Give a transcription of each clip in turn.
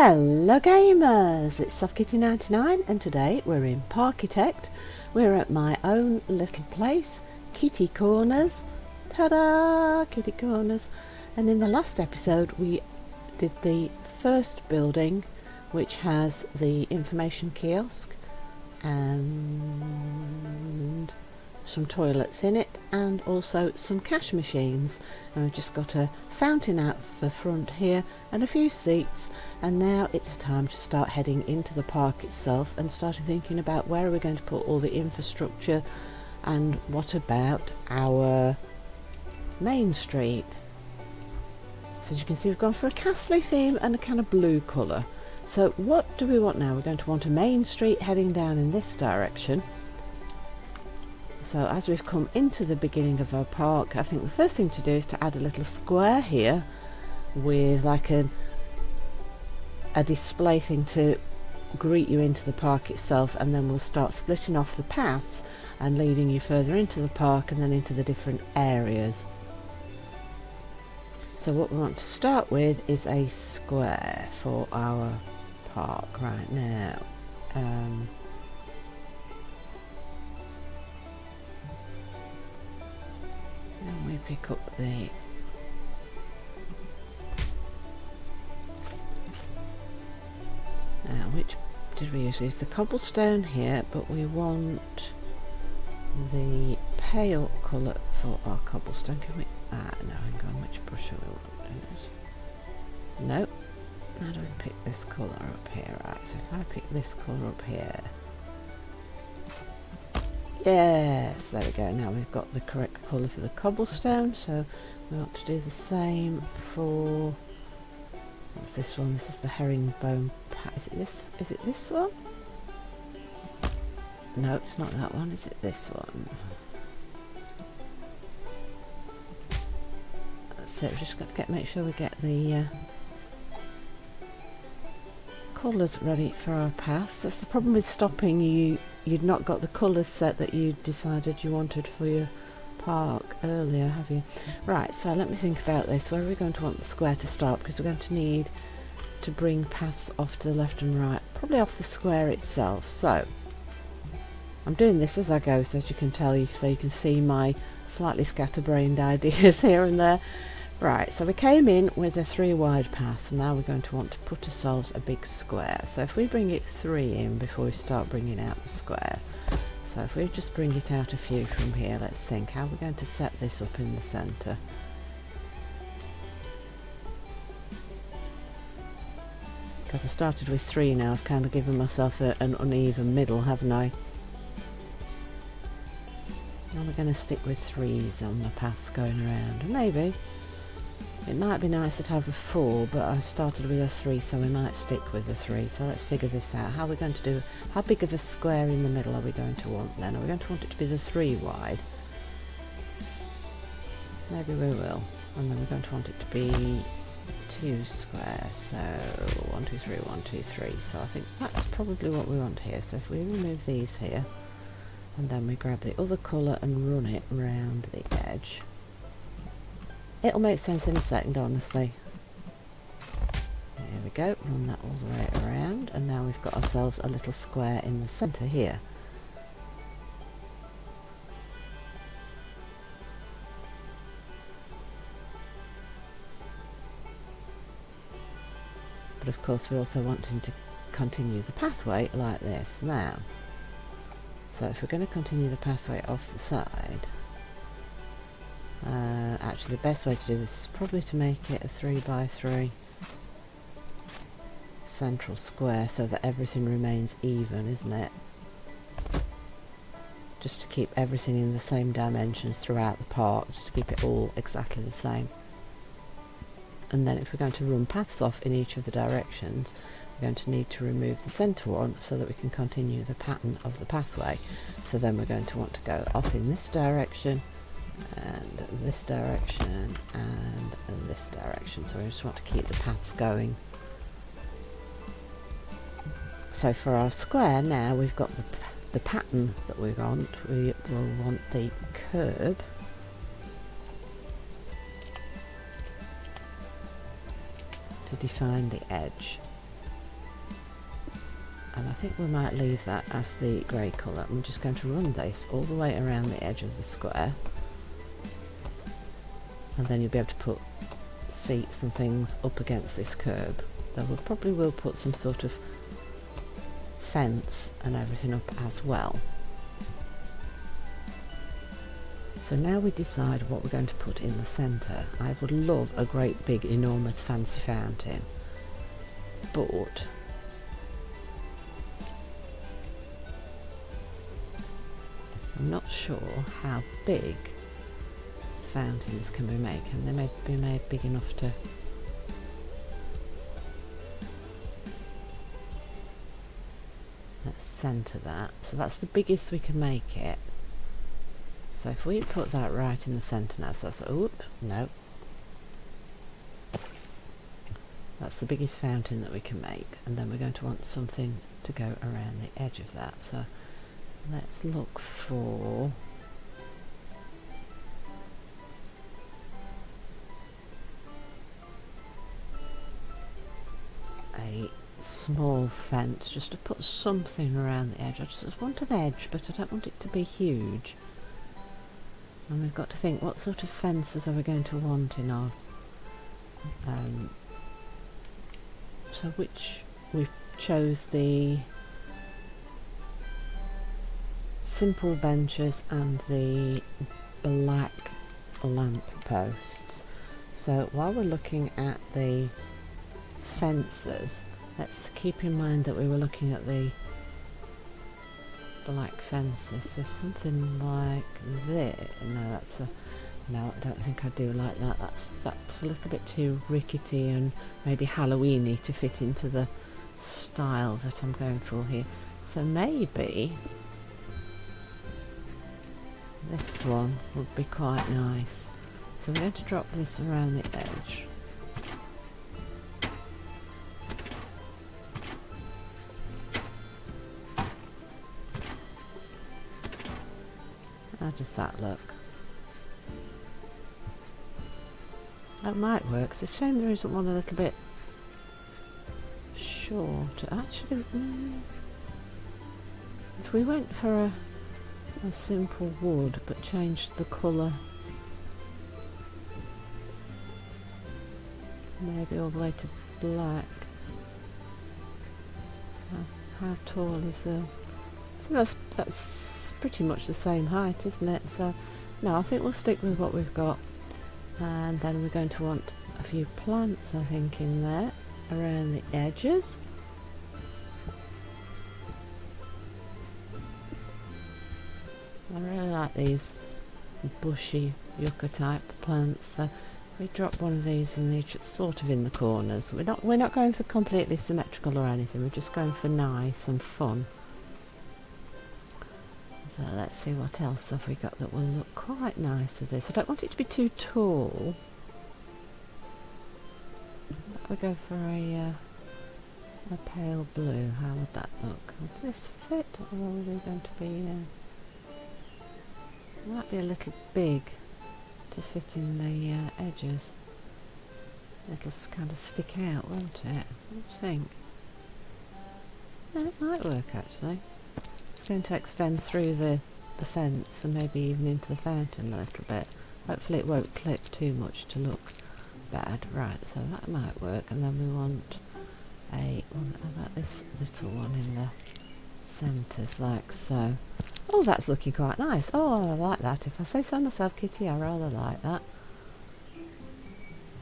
Hello gamers, it's SoftKitty99 and today we're in Parkitect. We're at my own little place, Kitty Corners. Ta-da! Kitty Corners. And in the last episode we did the first building, which has the information kiosk and some toilets in it, and also some cash machines. And I've just got a fountain out the front here and a few seats, and now it's time to start heading into the park itself and starting thinking about where are we going to put all the infrastructure, and what about our main street. So as you can see, we've gone for a castle theme and a kind of blue colour. So what do we want now? We're going to want a main street heading down in this direction. So as we've come into the beginning of our park, I think the first thing to do is to add a little square here with like a display thing to greet you into the park itself, and then we'll start splitting off the paths and leading you further into the park and then into the different areas. So what we want to start with is a square for our park right now. And we pick up the which did we use? The cobblestone here, but we want the pale colour for our cobblestone. Can we? No, hang on. Which brush do we want? Nope. How do we pick this colour up here? Right. So if I pick this colour up here. Yes, there we go. Now we've got the correct colour for the cobblestone, so we want to do the same for, what's this one? This is the herringbone. Is it this one? No, it's not that one. Is it this one? That's it. We've just got to make sure we get the colours ready for our paths. That's the problem with stopping. You'd not got the colours set that you decided you wanted for your park earlier, have you? Right, so let me think about this. Where are we going to want the square to start? Because we're going to need to bring paths off to the left and right, probably off the square itself. So I'm doing this as I go, so as you can tell, so you can see my slightly scatterbrained ideas here and there. Right, so we came in with a 3 wide path. Now we're going to want to put ourselves a big square. So if we bring it 3 in before we start bringing out the square. So if we just bring it out a few from here, let's think how we're going to set this up in the centre. Because I started with 3 now, I've kind of given myself an uneven middle, haven't I? Now we're going to stick with 3s on the paths going around. Maybe. It might be nicer to have a 4, but I started with a 3, so we might stick with the 3. So let's figure this out. How are we going to do? How big of a square in the middle are we going to want then? Are we going to want it to be the 3 wide? Maybe we will. And then we're going to want it to be 2 square. So 1, 2, 3, 1, 2, 3. So I think that's probably what we want here. So if we remove these here, and then we grab the other colour and run it round the edge. It'll make sense in a second, honestly. There we go, run that all the way around, and now we've got ourselves a little square in the centre here. But of course we're also wanting to continue the pathway like this now. So if we're going to continue the pathway off the side, actually the best way to do this is probably to make it a 3 by 3 central square so that everything remains even, isn't it? Just to keep everything in the same dimensions throughout the park, just to keep it all exactly the same. And then if we're going to run paths off in each of the directions, we're going to need to remove the centre one so that we can continue the pattern of the pathway. So then we're going to want to go off in this direction, and this direction, and this direction. So we just want to keep the paths going. So for our square now, we've got the pattern that we want. We will want the curb to define the edge. and I think we might leave that as the grey colour. I'm just going to run this all the way around the edge of the square, and then you'll be able to put seats and things up against this curb. Though we probably will put some sort of fence and everything up as well. So now we decide what we're going to put in the centre. I would love a great big enormous fancy fountain, but I'm not sure how big fountains can we make, and they may be made big enough to let's centre that. So that's the biggest we can make it. So if we put that right in the centre now, so that's, no, that's the biggest fountain that we can make, and then we're going to want something to go around the edge of that. So let's look for a small fence just to put something around the edge. I just want an edge, but I don't want it to be huge. And we've got to think, what sort of fences are we going to want in our so which we chose the simple benches and the black lamp posts. So while we're looking at the fences, let's keep in mind that we were looking at the black fences, so something like this. No, I don't think I do like that. That's a little bit too rickety and maybe Halloweeny to fit into the style that I'm going for here. So maybe this one would be quite nice. So we're going to drop this around the edge. How does that look? That might work. It's a shame there isn't one a little bit short. Actually, if we went for a simple wood but changed the colour maybe all the way to black. How tall is this? So that's pretty much the same height, isn't it? So no, I think we'll stick with what we've got, and then we're going to want a few plants, I think, in there around the edges. I really like these bushy yucca type plants, so if we drop one of these in each, it's sort of in the corners. We're not going for completely symmetrical or anything, we're just going for nice and fun. So let's see what else have we got that will look quite nice with this. I don't want it to be too tall. We go for a pale blue. How would that look? Would this fit, or are we going to be? Might be a little big to fit in the edges. It'll kind of stick out, won't it? What do you think? Yeah, it might work actually. It's going to extend through the fence and maybe even into the fountain a little bit. Hopefully it won't clip too much to look bad. Right, so that might work, and then we want a one about this little one in the centres like so. Oh, that's looking quite nice. Oh, I like that. If I say so myself, Kitty, I rather like that.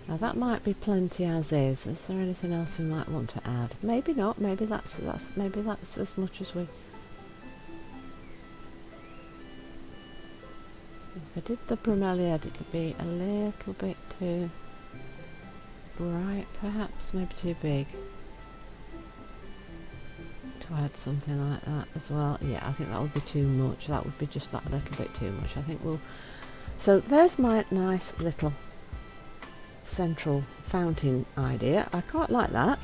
Now that might be plenty as is. Is there anything else we might want to add? Maybe not. Maybe that's as much as we. If I did the bromeliad, it'll be a little bit too bright, perhaps. Maybe too big. To add something like that as well. Yeah, I think that would be too much. That would be just that little bit too much. I think we'll. So there's my nice little central fountain idea. I quite like that.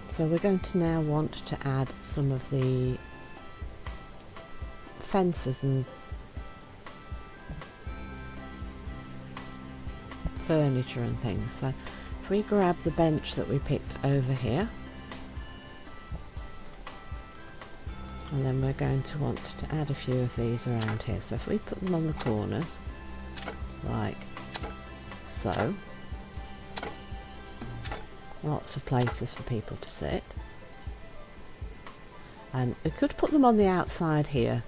So we're going to now want to add some of the fences and furniture and things. So if we grab the bench that we picked over here, And then we're going to want to add a few of these around here. So if we put them on the corners, like so, lots of places for people to sit. And we could put them on the outside here,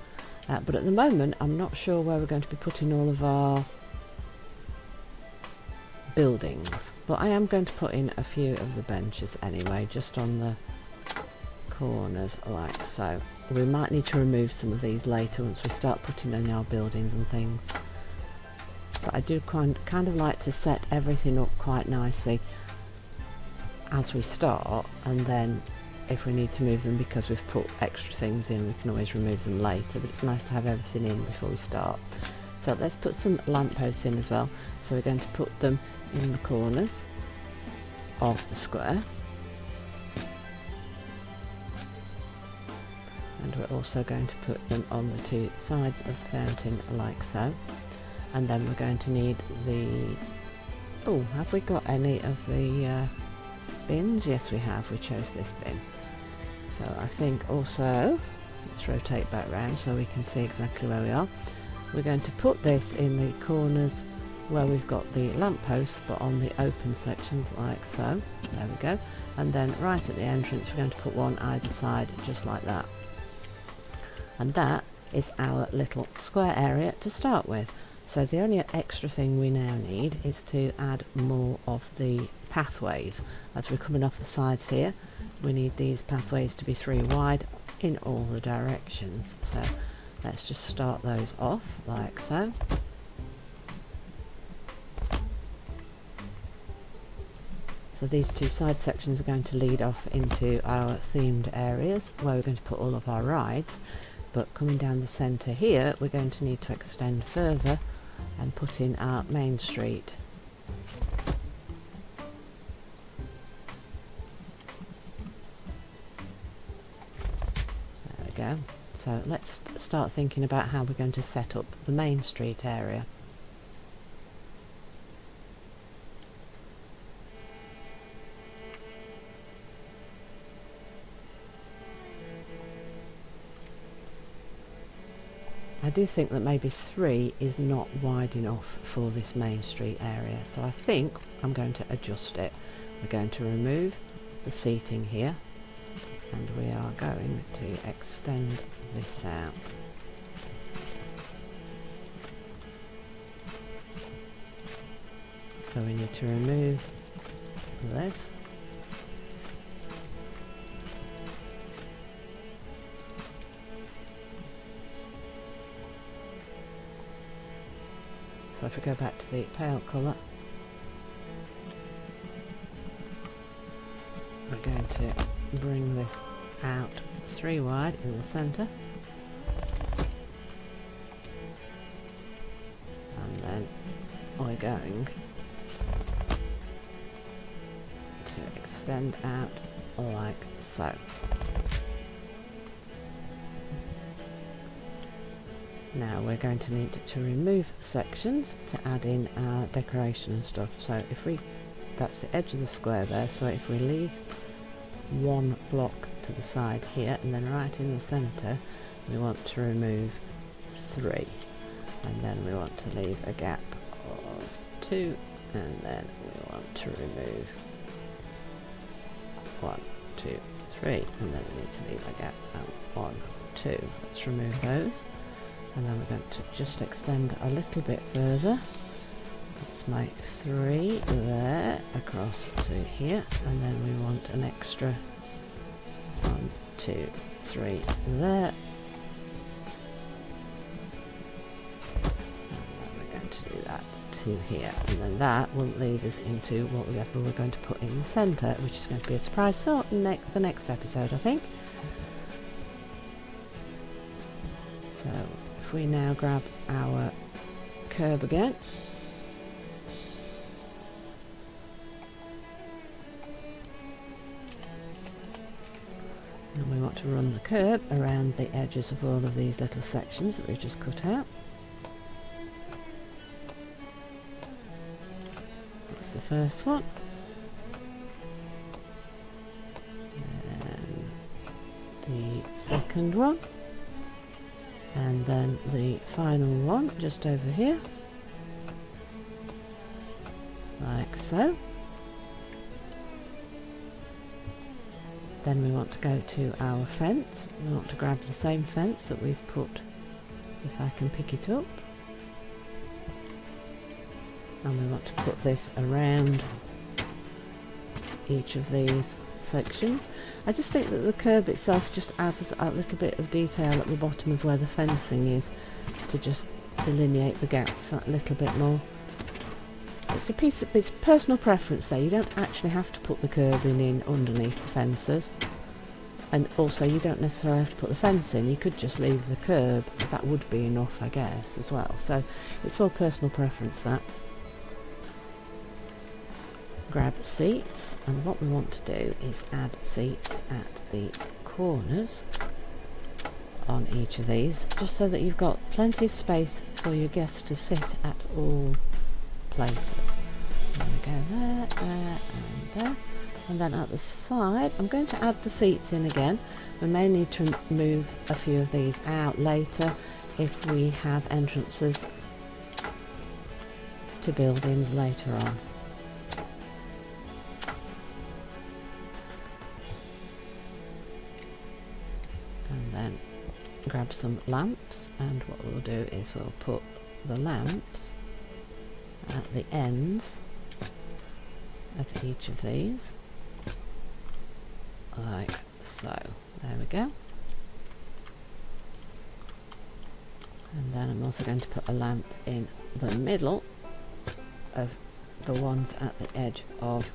but at the moment I'm not sure where we're going to be putting all of our buildings, but I am going to put in a few of the benches anyway, just on the corners like so. We might need to remove some of these later once we start putting in our buildings and things, but I do kind of like to set everything up quite nicely as we start, and then if we need to move them because we've put extra things in, we can always remove them later, but it's nice to have everything in before we start. So let's put some lampposts in as well. So we're going to put them in the corners of the square, and we're also going to put them on the two sides of the fountain like so. And then we're going to need the, oh, have we got any of the bins? Yes, we have. We chose this bin. So I think also, let's rotate back round so we can see exactly where we are. We're going to put this in the corners where we've got the lampposts, but on the open sections like so. There we go. And then right at the entrance we're going to put one either side, just like that. And that is our little square area to start with. So the only extra thing we now need is to add more of the pathways. As we're coming off the sides here, we need these pathways to be 3 wide in all the directions. So let's just start those off like so. So these two side sections are going to lead off into our themed areas where we're going to put all of our rides, but coming down the centre here we're going to need to extend further and put in our main street. There we go. So let's start thinking about how we're going to set up the main street area. I do think that maybe 3 is not wide enough for this main street area, so I think I'm going to adjust it. We're going to remove the seating here, and we are going to extend this out. So we need to remove this. So if we go back to the pale colour, we're going to bring this out 3 wide in the centre, and then we're going to extend out like so. Now we're going to need to remove sections to add in our decoration and stuff. So if we, that's the edge of the square there, so if we leave 1 block to the side here, and then right in the centre we want to remove 3, and then we want to leave a gap of 2, and then we want to remove 1, 2, 3, and then we need to leave a gap of 1, 2. Let's remove those. And then we're going to just extend a little bit further. Let's make 3 there across to here, and then we want an extra 1, 2, 3 there. And then we're going to do that to here, and then that will lead us into what we're going to put in the centre, which is going to be a surprise for the next episode, I think. So if we now grab our curb again, and we want to run the curb around the edges of all of these little sections that we've just cut out. That's the first one. And the second one, and then the final one just over here, like so. Then we want to go to our fence. We want to grab the same fence that we've put, if I can pick it up, and we want to put this around each of these sections. I just think that the curb itself just adds a little bit of detail at the bottom of where the fencing is, to just delineate the gaps that little bit more. It's a personal preference there. You don't actually have to put the curbing in underneath the fences, and also you don't necessarily have to put the fence in. You could just leave the curb. That would be enough, I guess, as well. So it's all personal preference, that. Grab seats, and what we want to do is add seats at the corners on each of these, just so that you've got plenty of space for your guests to sit at all places. There we go, there, there, and there. And then at the side, I'm going to add the seats in again. We may need to move a few of these out later if we have entrances to buildings later on. And then grab some lamps, and what we'll do is we'll put the lamps at the ends of each of these, like so. There we go. And then I'm also going to put a lamp in the middle of the ones at the edge of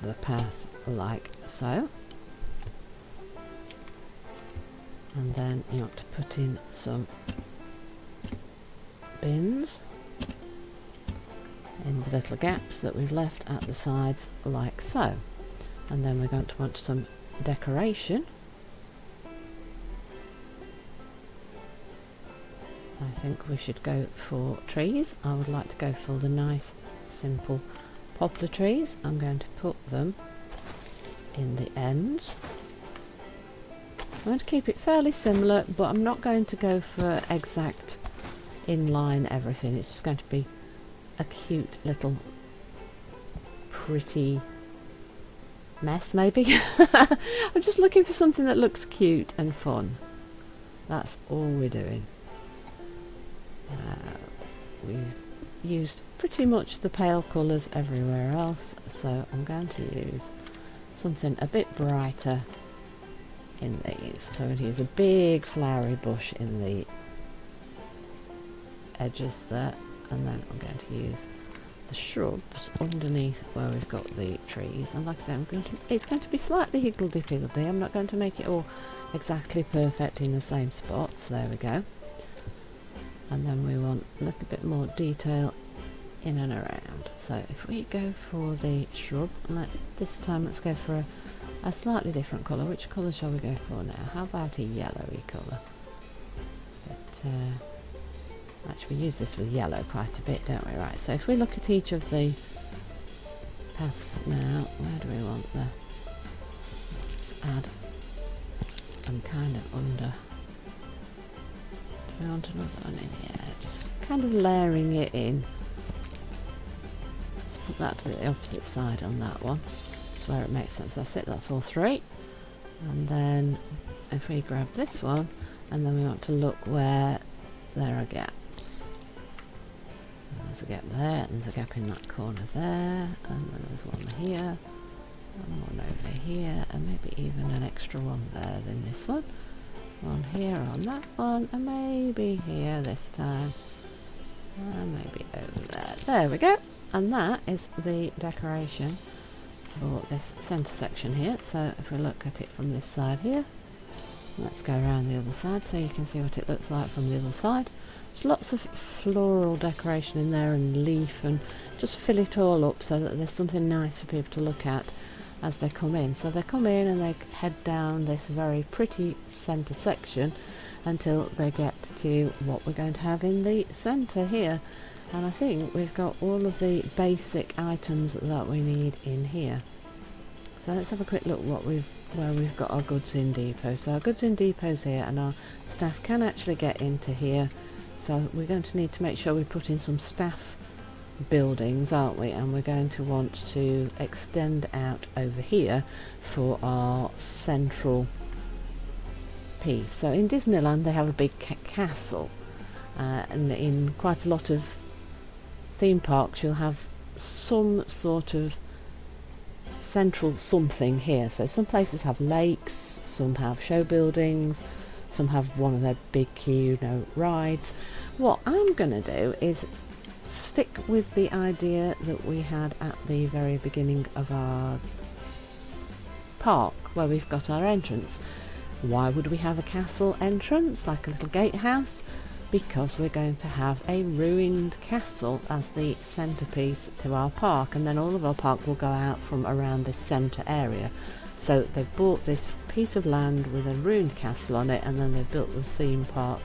the path, like so. And then you want to put in some bins in the little gaps that we've left at the sides, like so. And then we're going to want some decoration. I think we should go for trees. I would like to go for the nice simple poplar trees. I'm going to put them in the ends. I'm going to keep it fairly similar, but I'm not going to go for exact inline everything. It's just going to be a cute little pretty mess, maybe. I'm just looking for something that looks cute and fun. That's all we're doing. We've used pretty much the pale colours everywhere else, so I'm going to use something a bit brighter in these. So I'm going to use a big flowery bush in the edges there, and then I'm going to use the shrubs underneath where we've got the trees. And like I said, it's going to be slightly higgledy-piggledy. I'm not going to make it all exactly perfect in the same spots. There we go. And then we want a little bit more detail in and around. So if we go for the shrub, this time let's go for a slightly different colour. Which colour shall we go for now? How about a yellowy colour? But actually we use this with yellow quite a bit, don't we? Right, so if we look at each of the paths now, where do we want the... Let's add them kind of under... Do we want another one in here? Just kind of layering it in. Let's put that to the opposite side on that one. That's where it makes sense. That's it, that's all three. And then if we grab this one, and then we want to look where there are gaps. And there's a gap there, and there's a gap in that corner there, and then there's one here, and one over here, and maybe even an extra one there than this one. One here on that one, and maybe here this time, and maybe over there. There we go. And that is the decoration for this centre section here. So if we look at it from this side here, let's go around the other side so you can see what it looks like from the other side. There's lots of floral decoration in there and leaf, and just fill it all up so that there's something nice for people to look at as they come in. So they come in and they head down this very pretty centre section until they get to what we're going to have in the centre here. And I think we've got all of the basic items that we need in here. So let's have a quick look what we've where we've got our goods in depot. So our goods in depot's here, and our staff can actually get into here. So we're going to need to make sure we put in some staff buildings, aren't we? And we're going to want to extend out over here for our central piece. So in Disneyland they have a big castle, and in quite a lot of theme parks you'll have some sort of central something here. So some places have lakes, some have show buildings, some have one of their big rides. What I'm going to do is stick with the idea that we had at the very beginning of our park, where we've got our entrance. Why would we have a castle entrance, like a little gatehouse? Because we're going to have a ruined castle as the centrepiece to our park, and then all of our park will go out from around this centre area. So they bought this piece of land with a ruined castle on it, and then they built the theme park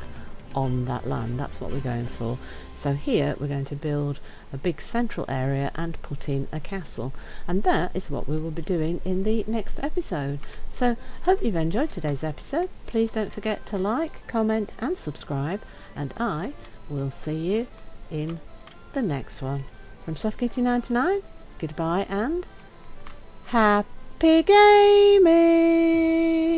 on that land. That's what we're going for. So here we're going to build a big central area and put in a castle, and that is what we will be doing in the next episode. So hope you've enjoyed today's episode. Please don't forget to like, comment and subscribe, and I will see you in the next one. From Soft99, goodbye and happy gaming!